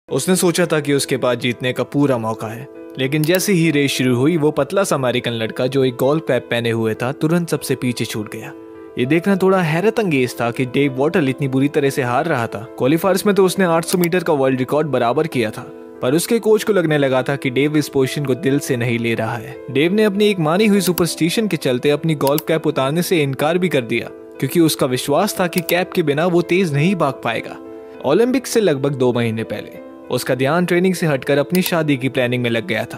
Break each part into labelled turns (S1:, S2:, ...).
S1: उसने सोचा था कि उसके पास जीतने का पूरा मौका है, लेकिन जैसे ही रेस शुरू हुई वो पतला सा अमेरिकन लड़का जो एक गोल्फ कैप पहने हुए था तुरंत सबसे पीछे छूट गया। ये देखना थोड़ा हैरत अंगेज था कि डेव वॉटल इतनी बुरी तरह से हार रहा था। क्वालिफायर्स में तो उसने 800 मीटर का वर्ल्ड रिकॉर्ड बराबर किया था, पर उसके कोच को लगने लगा था कि डेव इस पोजीशन को दिल से नहीं ले रहा है। डेव ने अपनी एक मानी हुई सुपरस्टिशन के चलते अपनी गोल्फ कैप उतारने से इनकार भी कर दिया, क्योंकि उसका विश्वास था कि कैप के बिना वो तेज नहीं भाग पाएगा। ओलंपिक से लगभग 2 महीने पहले उसका ध्यान ट्रेनिंग से हटकर अपनी शादी की प्लानिंग में लग गया था।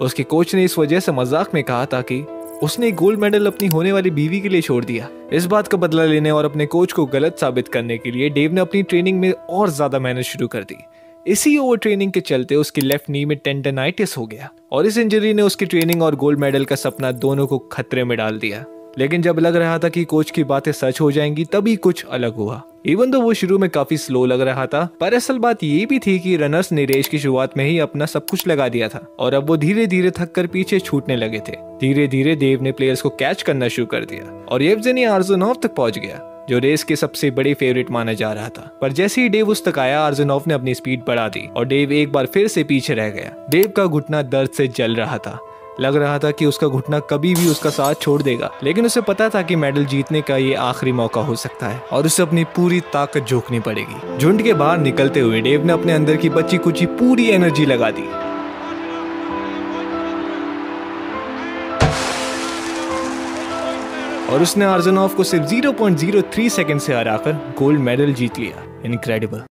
S1: उसके कोच ने इस वजह से मजाक में कहा था कि उसने गोल्ड मेडल अपनी होने वाली बीवी के लिए छोड़ दिया। इस बात का बदला लेने और अपने कोच को गलत साबित करने के लिए डेव ने अपनी ट्रेनिंग में और ज्यादा मेहनत शुरू कर दी। इसी ओवर ट्रेनिंग के चलते उसकी लेफ्ट नी में टेंडनाइटिस हो गया और इस इंजरी ने उसकी ट्रेनिंग और गोल्ड मेडल का सपना दोनों को खतरे में डाल दिया। लेकिन जब लग रहा था कि कोच की बातें सच हो जाएंगी, तभी कुछ अलग हुआ। इवन तो वो शुरू में काफी स्लो लग रहा था, पर असल बात ये भी थी कि रनर्स ने रेस की शुरुआत में ही अपना सब कुछ लगा दिया था और अब वो धीरे धीरे थक कर पीछे छूटने लगे थे। धीरे धीरे देव ने प्लेयर्स को कैच करना शुरू कर दिया और येवजेनी आर्जुनोव तक पहुंच गया, जो रेस के सबसे बड़े फेवरेट माना जा रहा था। पर जैसे ही डेव उस तक आया, आर्जुनोव ने अपनी स्पीड बढ़ा दी और डेव एक बार फिर से पीछे रह गया। डेव का घुटना दर्द से जल रहा था। लग रहा था कि उसका घुटना कभी भी उसका साथ छोड़ देगा, लेकिन उसे पता था कि मेडल जीतने का ये आखिरी मौका हो सकता है और उसे अपनी पूरी ताकत झोंकनी पड़ेगी। झुंड के बाहर निकलते हुए डेव ने अपने अंदर की बची कुची पूरी एनर्जी लगा दी और उसने आर्जुनोव को सिर्फ 0.03 सेकंड से हराकर गोल्ड मेडल जीत लिया। इनक्रेडिबल।